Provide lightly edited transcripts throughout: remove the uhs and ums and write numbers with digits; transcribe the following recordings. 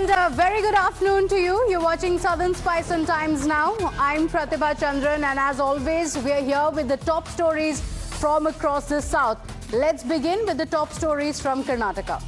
And a very good afternoon to you. You're watching Southern Spice on Times Now. I'm Pratibha Chandran, and as always, we're here with the top stories from across the South. Let's begin with the top stories from Karnataka.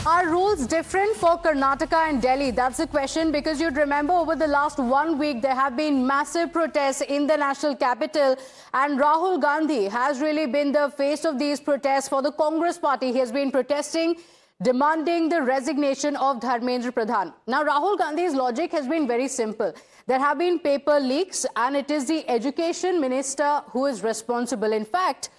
Are rules different for Karnataka and Delhi? That's the question, because you'd remember over the last 1 week there have been massive protests in the national capital, and Rahul Gandhi has really been the face of these protests for the Congress party. He has been protesting, demanding the resignation of Dharmendra Pradhan. Now, Rahul Gandhi's logic has been very simple. There have been paper leaks, and it is the education minister who is responsible. In fact,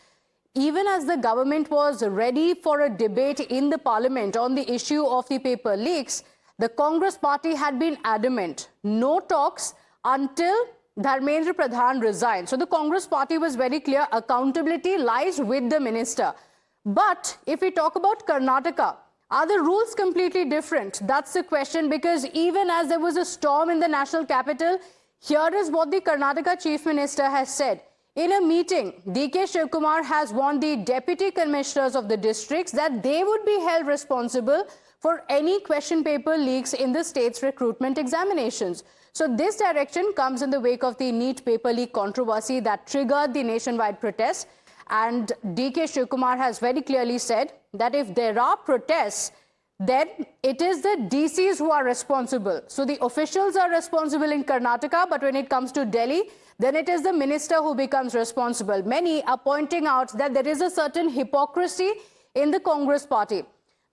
even as the government was ready for a debate in the parliament on the issue of the paper leaks, the Congress party had been adamant. No talks until Dharmendra Pradhan resigned. So the Congress party was very clear. Accountability lies with the minister. But if we talk about Karnataka, are the rules completely different? That's the question, because even as there was a storm in the national capital, here is what the Karnataka Chief Minister has said. In a meeting, DK Shivkumar has warned the deputy commissioners of the districts that they would be held responsible for any question paper leaks in the state's recruitment examinations. So this direction comes in the wake of the NEET paper leak controversy that triggered the nationwide protests. And DK Shivkumar has very clearly said that if there are protests, then it is the DCs who are responsible. So the officials are responsible in Karnataka, but when it comes to Delhi, then it is the minister who becomes responsible. Many are pointing out that there is a certain hypocrisy in the Congress party.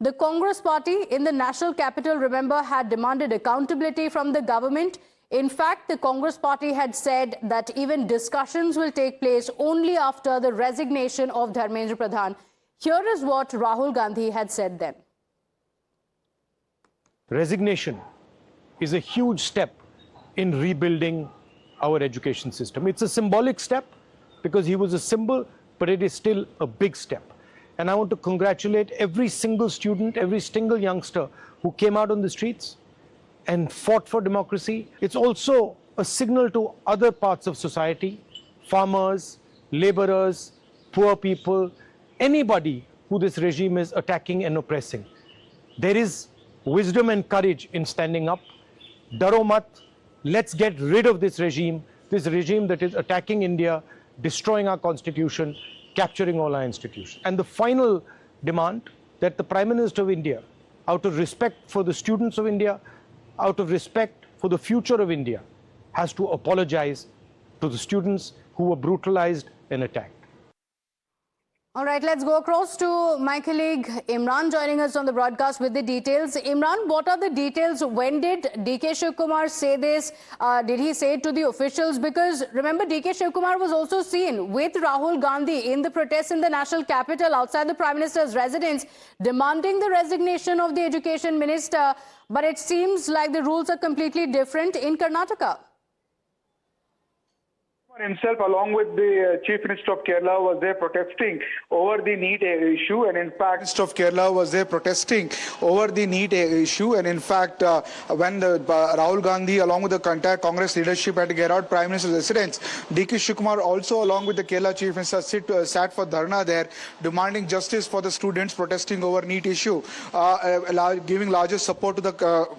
The Congress party in the national capital, remember, had demanded accountability from the government. In fact, the Congress party had said that even discussions will take place only after the resignation of Dharmendra Pradhan. Here is what Rahul Gandhi had said then. Resignation is a huge step in rebuilding our education system. It's a symbolic step because he was a symbol, but it is still a big step. And I want to congratulate every single student, every single youngster who came out on the streets and fought for democracy. It's also a signal to other parts of society, farmers, laborers, poor people, anybody who this regime is attacking and oppressing. There is wisdom and courage in standing up. Daro mat. Let's get rid of this regime that is attacking India, destroying our constitution, capturing all our institutions. And the final demand that the Prime Minister of India, out of respect for the students of India, out of respect for the future of India, has to apologize to the students who were brutalized and attacked. All right, let's go across to my colleague Imran joining us on the broadcast with the details. Imran, what are the details? When did DK Shivkumar say this? Did he say it to the officials? Because remember, DK Shivkumar was also seen with Rahul Gandhi in the protests in the national capital outside the Prime Minister's residence, demanding the resignation of the education minister. But it seems like the rules are completely different in Karnataka. Himself, along with the Chief Minister of Kerala, was there protesting over the NEET issue, and in fact, Minister of Kerala was there protesting over the NEET issue, and in fact, when Rahul Gandhi, along with the entire Congress leadership, had to get out Prime Minister's residence, DK Shivkumar also, along with the Kerala Chief Minister, sat for dharna there, demanding justice for the students protesting over NEET issue, giving larger support to the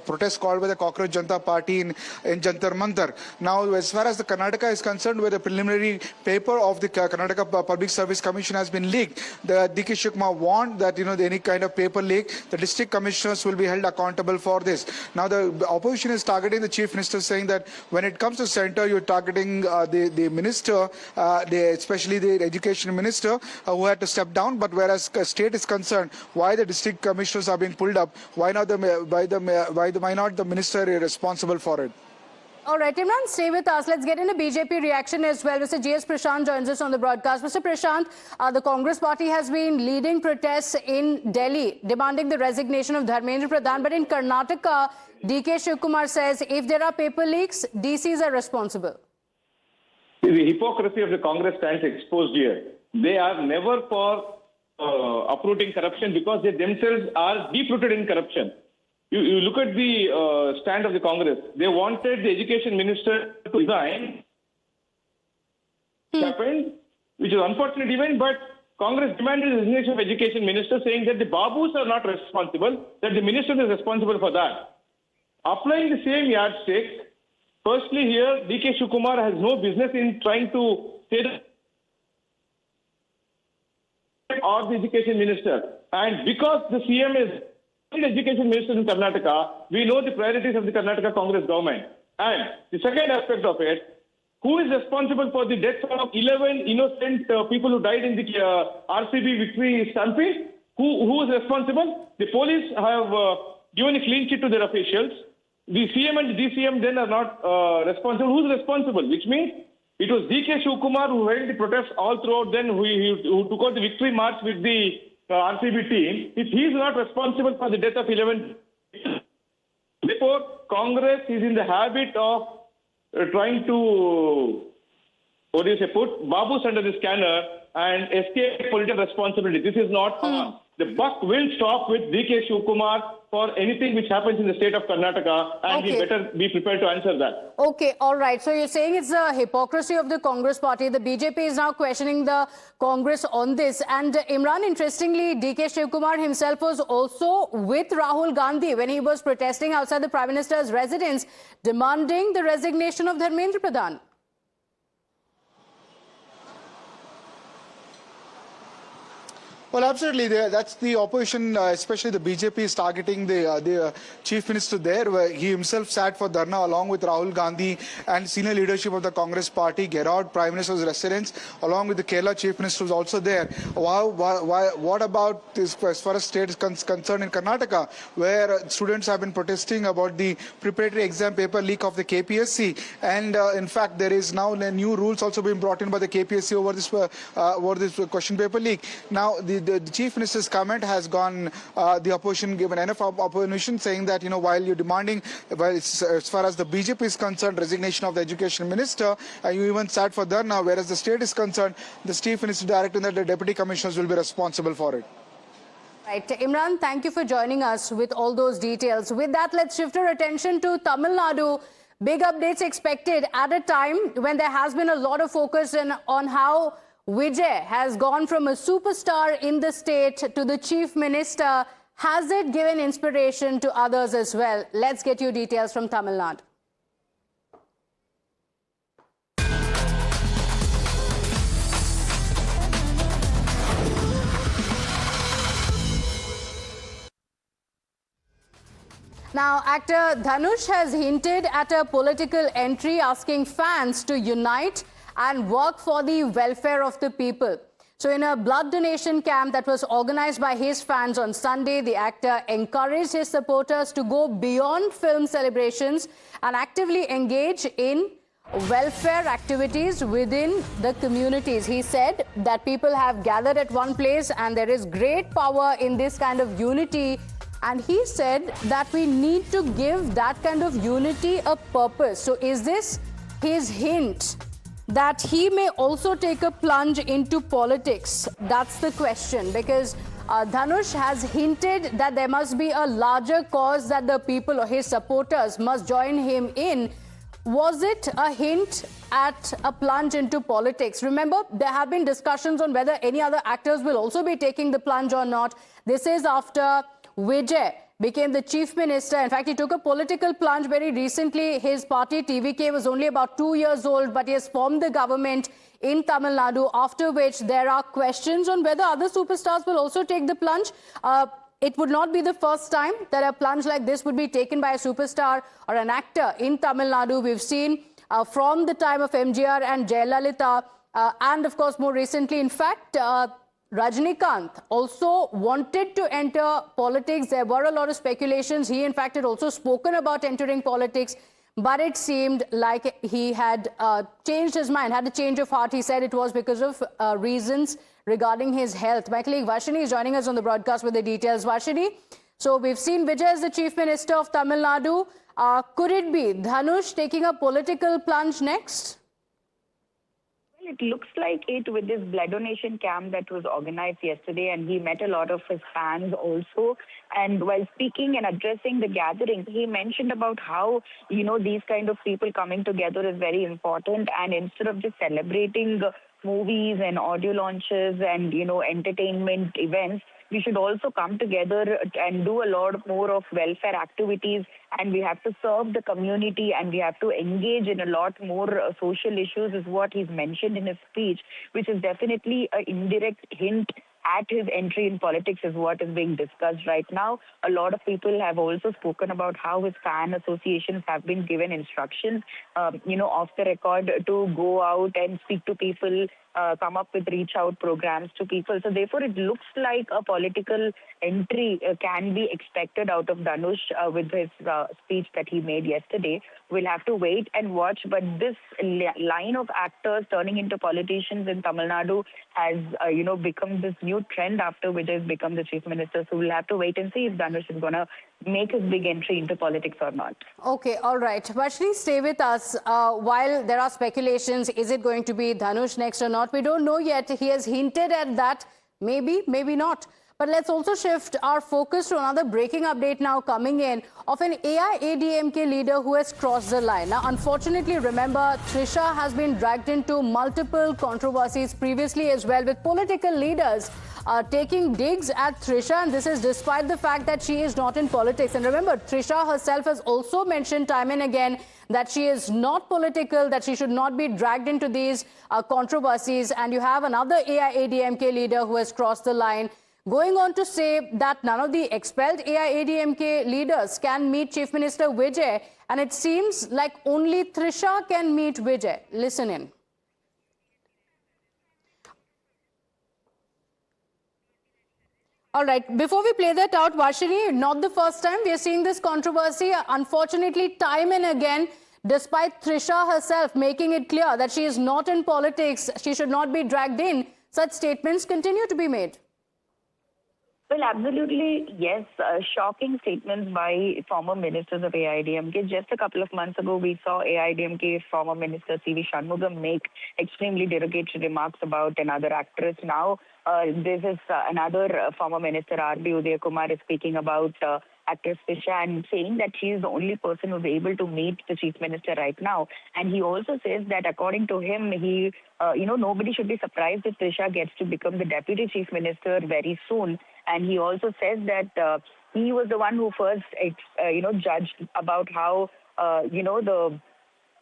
protest called by the Cockroach Janata Party in Jantar Mantar. Now, as far as the Karnataka is concerned, where the preliminary paper of the Karnataka Public Service Commission has been leaked, the DK Shivkumar warned that any kind of paper leak, the district commissioners will be held accountable for this. Now the opposition is targeting the Chief Minister, saying that when it comes to center, you're targeting the minister, especially the education minister, who had to step down. But whereas state is concerned, why the district commissioners are being pulled up? Why not the minister responsible for it? All right, Imran, stay with us. Let's get into BJP reaction as well. Mr. G.S. Prashant joins us on the broadcast. Mr. Prashant, the Congress party has been leading protests in Delhi, demanding the resignation of Dharmendra Pradhan. But in Karnataka, DK Shivkumar says if there are paper leaks, DCs are responsible. The hypocrisy of the Congress stands exposed here. They are never for uprooting corruption because they themselves are deep-rooted in corruption. You look at the stand of the Congress. They wanted the education minister to resign happened, which is an unfortunate event, but Congress demanded the resignation of Education Minister, saying that the Babus are not responsible, that the minister is responsible for that. Applying the same yardstick, firstly here, D.K. Shivkumar has no business in trying to say that or the Education Minister. And because the CM is the Education Minister in Karnataka, we know the priorities of the Karnataka Congress government. And the second aspect of it, who is responsible for the deaths of 11 innocent people who died in the RCB victory stampede? Who is responsible? The police have given a clean sheet to their officials. The CM and the DCM then are not responsible. Who is responsible? Which means it was D.K. Shivkumar who held the protests all throughout, then who took out the victory march with the RCB team. If he is not responsible for the death of 11, therefore Congress is in the habit of trying to, put Babus under the scanner and escape political responsibility. This is not on. The buck will stop with D.K. Shivkumar for anything which happens in the state of Karnataka, and we better be prepared to answer that. Okay, all right. So you're saying it's the hypocrisy of the Congress party. The BJP is now questioning the Congress on this. And Imran, interestingly, D.K. Shivkumar himself was also with Rahul Gandhi when he was protesting outside the Prime Minister's residence, demanding the resignation of Dharmendra Pradhan. Well, absolutely. That's the opposition, especially the BJP, is targeting the Chief Minister there, where he himself sat for Dharna along with Rahul Gandhi and senior leadership of the Congress party. Gerard, Prime Minister's residence, along with the Kerala Chief Minister, was also there. What about this, as far as state is concerned in Karnataka, where students have been protesting about the preparatory exam paper leak of the KPSC, and in fact there is now new rules also being brought in by the KPSC over this question paper leak. Now the Chief Minister's comment has gone, the opposition given enough opposition, saying that, while you're demanding, as far as the BJP is concerned, resignation of the Education Minister, you even sat for Dharna, whereas the state is concerned, the Chief Minister directing that the Deputy Commissioners will be responsible for it. Right. Imran, thank you for joining us with all those details. With that, let's shift our attention to Tamil Nadu. Big updates expected at a time when there has been a lot of focus on how Vijay has gone from a superstar in the state to the Chief Minister. Has it given inspiration to others as well? Let's get you details from Tamil Nadu. Now, actor Dhanush has hinted at a political entry, asking fans to unite and work for the welfare of the people. So in a blood donation camp that was organized by his fans on Sunday, the actor encouraged his supporters to go beyond film celebrations and actively engage in welfare activities within the communities. He said that people have gathered at one place and there is great power in this kind of unity. And he said that we need to give that kind of unity a purpose. So is this his hint that he may also take a plunge into politics? That's the question, because Dhanush has hinted that there must be a larger cause that the people or his supporters must join him in. Was it a hint at a plunge into politics? Remember, there have been discussions on whether any other actors will also be taking the plunge or not. This is after Vijay became the Chief Minister. In fact, he took a political plunge very recently. His party, TVK, was only about 2 years old, but he has formed the government in Tamil Nadu, after which there are questions on whether other superstars will also take the plunge. It would not be the first time that a plunge like this would be taken by a superstar or an actor in Tamil Nadu. We've seen from the time of MGR and Jayalalitha, and of course more recently, in fact, Rajinikanth also wanted to enter politics. There were a lot of speculations. He, in fact, had also spoken about entering politics, but it seemed like he had changed his mind, had a change of heart. He said it was because of reasons regarding his health. My colleague Varshini is joining us on the broadcast with the details. Varshini, so we've seen Vijay as the Chief Minister of Tamil Nadu. Could it be Dhanush taking a political plunge next? It it looks like it with this blood donation camp that was organized yesterday, and he met a lot of his fans also. And while speaking and addressing the gathering, he mentioned about how, these kind of people coming together is very important. And instead of just celebrating movies and audio launches and, entertainment events, we should also come together and do a lot more of welfare activities, and we have to serve the community, and we have to engage in a lot more social issues, is what he's mentioned in his speech, which is definitely an indirect hint at his entry in politics, is what is being discussed right now. A lot of people have also spoken about how his fan associations have been given instructions, off the record, to go out and speak to people, come up with reach out programs to people. So therefore, it looks like a political entry can be expected out of Dhanush with his speech that he made yesterday. We'll have to wait and watch. But this line of actors turning into politicians in Tamil Nadu has, become this new trend after Vijay has become the Chief Minister. So we'll have to wait and see if Dhanush is going to make his big entry into politics or not. Okay, all right. Vashni, stay with us. While there are speculations, is it going to be Dhanush next or not? We don't know yet. He has hinted at that. Maybe, maybe not. But let's also shift our focus to another breaking update now coming in of an AIADMK leader who has crossed the line. Now, unfortunately, remember, Trisha has been dragged into multiple controversies previously as well, with political leaders taking digs at Trisha, and this is despite the fact that she is not in politics. And remember, Trisha herself has also mentioned time and again that she is not political, that she should not be dragged into these controversies. And you have another AIADMK leader who has crossed the line, going on to say that none of the expelled AIADMK leaders can meet Chief Minister Vjay, and it seems like only Trisha can meet Vjay. Listen in. All right, before we play that out, Vashini, not the first time we are seeing this controversy. Unfortunately, time and again, despite Trisha herself making it clear that she is not in politics, she should not be dragged in, such statements continue to be made. Well, absolutely, yes. Shocking statements by former ministers of AIADMK. Just a couple of months ago, we saw AIADMK former minister C.V. Shanmugam make extremely derogatory remarks about another actress. Now, this is another former minister, R.B. Udayakumar, is speaking about actress Trisha and saying that she is the only person who's able to meet the Chief Minister right now. And he also says that according to him, he, nobody should be surprised if Trisha gets to become the Deputy Chief Minister very soon. And he also says that he was the one who first, judged about how, the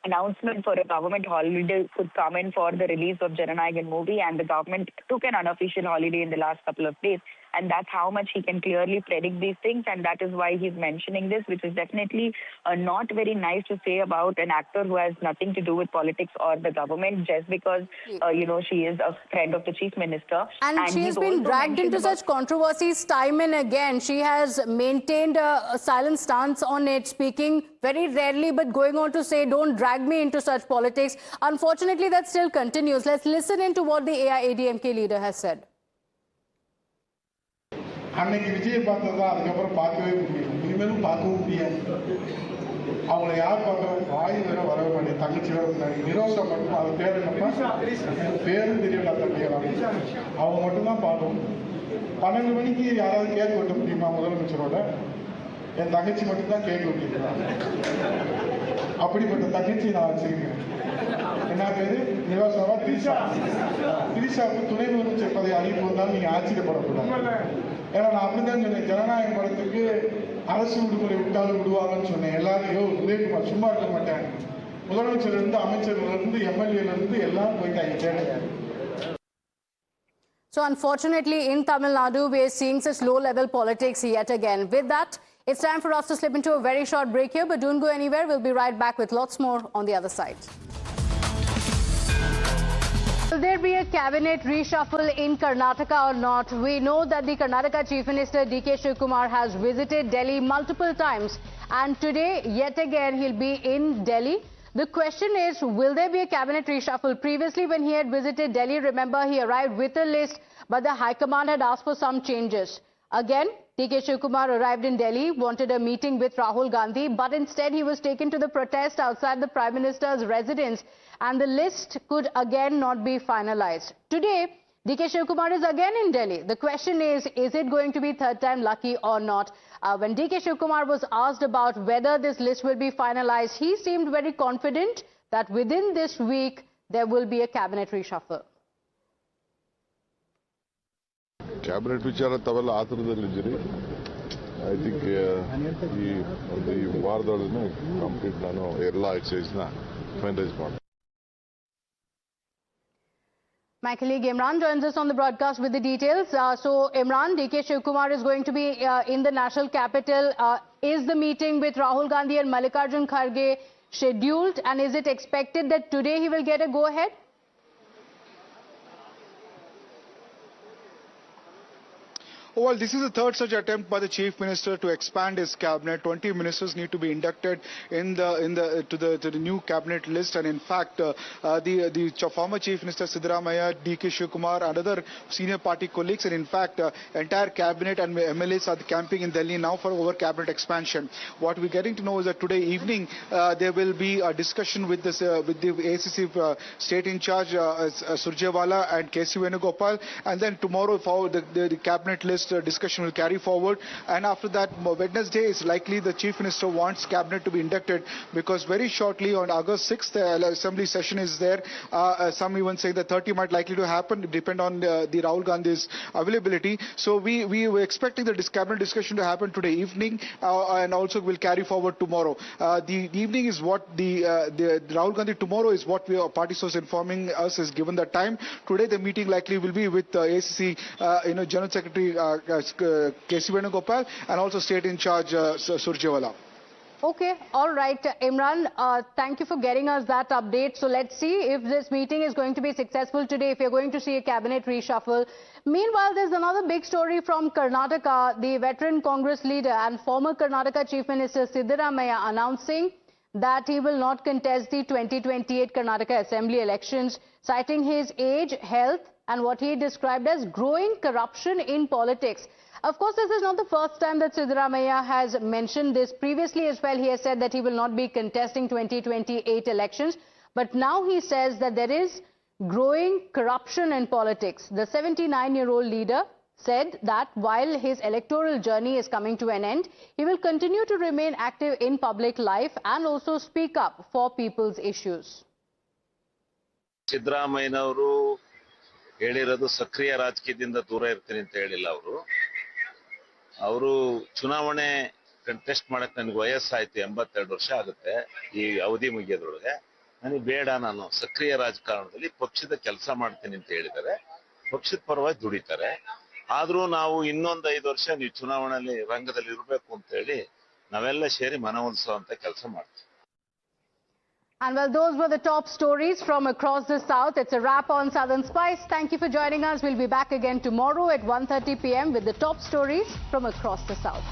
announcement for a government holiday could come in for the release of Jananayagan movie, and the government took an unofficial holiday in the last couple of days. And that's how much he can clearly predict these things, and that is why he's mentioning this, which is definitely not very nice to say about an actor who has nothing to do with politics or the government, just because, she is a friend of the Chief Minister. And she has been dragged into such controversies time and again. She has maintained a silent stance on it, speaking very rarely, but going on to say, don't drag me into such politics. Unfortunately, that still continues. Let's listen into what the AIADMK leader has said. அன்னைக்கு விஜய் பார்த்ததா அதுக்கப்புறம் பார்க்கவே முடியும், இனிமேலும் பார்க்கவும் முடியாது. அவங்கள யார் பார்க்கறோம், வாய் வேற வரவே மாட்டேன், தங்கச்சி வேற முன்னாடி நிரோஷா மட்டும், அது பேர் என்னப்பா, பேரும் தெரியல தம்பியெல்லாம், அவங்க மட்டும்தான் பார்க்கணும். 12 மணிக்கு யாராவது கேக் வெட்ட முடியுமா முதலமைச்சரோட? என் தங்கச்சி மட்டும்தான் கேக் வெட்டிருக்கிறாங்க. அப்படிப்பட்ட தங்கச்சி நான் வச்சிருக்கேன். என்ன பேரு? நிரோஷாவா? திரிஷா. திரிஷாவுக்கு துணை முதலமைச்சர் பதவி அறிவிப்பு வந்தாலும் நீங்க ஆச்சரியப்படக்கூடாது. ஏன்னா நான் அப்படிதான் சொன்னேன், ஜனநாயக படத்துக்கு அரசு விடுமுறை விட்டாலும் விடுவாங்கன்னு சொன்னேன். எல்லாரும் உதயகுமார் சும்மா இருக்க மாட்டேன், முதலமைச்சர் இருந்து அமைச்சர்கள் இருந்து எம்எல்ஏல இருந்து எல்லாம் போயிட்டாங்க. So unfortunately, in Tamil Nadu, we are seeing such low-level politics yet again. With that, it's time for us to slip into a very short break here, but don't go anywhere. We'll be right back with lots more on the other side. Will there be a cabinet reshuffle in Karnataka or not? We know that the Karnataka Chief Minister D.K. Shivkumar has visited Delhi multiple times, and today, yet again, he'll be in Delhi. The question is, will there be a cabinet reshuffle? Previously, when he had visited Delhi, remember, he arrived with a list, but the High Command had asked for some changes. Again, DK Shivkumar arrived in Delhi, wanted a meeting with Rahul Gandhi, but instead he was taken to the protest outside the Prime Minister's residence, and the list could again not be finalized. Today, DK Shivkumar is again in Delhi. The question is it going to be third time lucky or not? When DK Shivkumar was asked about whether this list will be finalized, he seemed very confident that within this week there will be a cabinet reshuffle. Cabinet ವಿಚಾರ ತಾವೆಲ್ಲ ಆತುರದಲ್ಲಿದ್ದೀರಿ. I think ಈ ವಾರದೊಳಗೆ complete ನಾನು ಎಲ್ಲ ಎಕ್ಸೈಸ್ನ finalise ಮಾಡ್ತೀನಿ. My colleague Imran joins us on the broadcast with the details. So Imran, DK Shivkumar is going to be in the national capital. Is the meeting with Rahul Gandhi and Mallikarjun Kharge scheduled, and is it expected that today he will get a go-ahead? Well, this is the third such attempt by the Chief Minister to expand his cabinet. 20 ministers need to be inducted to the new cabinet list, and in fact, the former Chief Minister Siddaramaiah, DK Shivkumar, and other senior party colleagues, and in fact, entire cabinet and MLAs are camping in Delhi now for over cabinet expansion. What we're getting to know is that today evening there will be a discussion with the ACC state in charge Surjewala and KC Venugopal, and then tomorrow the cabinet list discussion will carry forward, and after that Wednesday is likely the Chief Minister wants cabinet to be inducted, because very shortly on August 6th the assembly session is there. Some even say that 30 might likely to happen, depend on the Rahul Gandhi's availability. So we were expecting the cabinet discussion to happen today evening, and also will carry forward tomorrow. The evening is what the Rahul Gandhi tomorrow is what our party source informing us is given the time. Today the meeting likely will be with ACC General Secretary KC Venugopal and also state in charge Surjewala. Okay, all right, Imran, thank you for getting us that update. So let's see if this meeting is going to be successful today, if you're going to see a cabinet reshuffle. Meanwhile, there's another big story from Karnataka. The veteran Congress leader and former Karnataka Chief Minister Siddaramaiah announcing that he will not contest the 2028 Karnataka Assembly elections, citing his age, health, and what he described as growing corruption in politics. Of course, this is not the first time that Siddaramaiah has mentioned this. Previously as well, he has said that he will not be contesting 2028 elections. But now he says that there is growing corruption in politics. The 79-year-old leader said that while his electoral journey is coming to an end, he will continue to remain active in public life and also speak up for people's issues. ಸಿದ್ದರಾಮಯ್ಯನವರು ಹೇಳಿರೋದು ಸಕ್ರಿಯ ರಾಜಕೀಯದಿಂದ ದೂರ ಇರ್ತೀನಿ ಅಂತ ಹೇಳಿಲ್ಲ. ಅವರು ಚುನಾವಣೆ ಕಂಟೆಸ್ಟ್ ಮಾಡಕ್ಕೆ ನನಗೆ ವಯಸ್ಸಾಯ್ತು, 82 ವರ್ಷ ಆಗುತ್ತೆ ಈ ಅವಧಿ ಮುಗಿಯೋದ್ರೊಳಗೆ, ನನಗೆ ಬೇಡ, ನಾನು ಸಕ್ರಿಯ ರಾಜಕಾರಣದಲ್ಲಿ ಪಕ್ಷದ ಕೆಲಸ ಮಾಡ್ತೀನಿ ಅಂತ ಹೇಳಿದ್ದಾರೆ. ಪಕ್ಷದ ಪರವಾಗಿ ದುಡಿತಾರೆ. ಆದ್ರೂ ನಾವು ಇನ್ನೊಂದು 5 ವರ್ಷ ನೀವು ಚುನಾವಣೆಯಲ್ಲಿ ರಂಗದಲ್ಲಿ ಇರಬೇಕು ಅಂತ ಹೇಳಿ ನಾವೆಲ್ಲ ಸೇರಿ ಮನವೊಲಿಸುವಂತ ಕೆಲಸ ಮಾಡ್ತೀವಿ. And well, those were the top stories from across the South. It's a wrap on Southern Spice. Thank you for joining us. We'll be back again tomorrow at 1:30 p.m. with the top stories from across the South.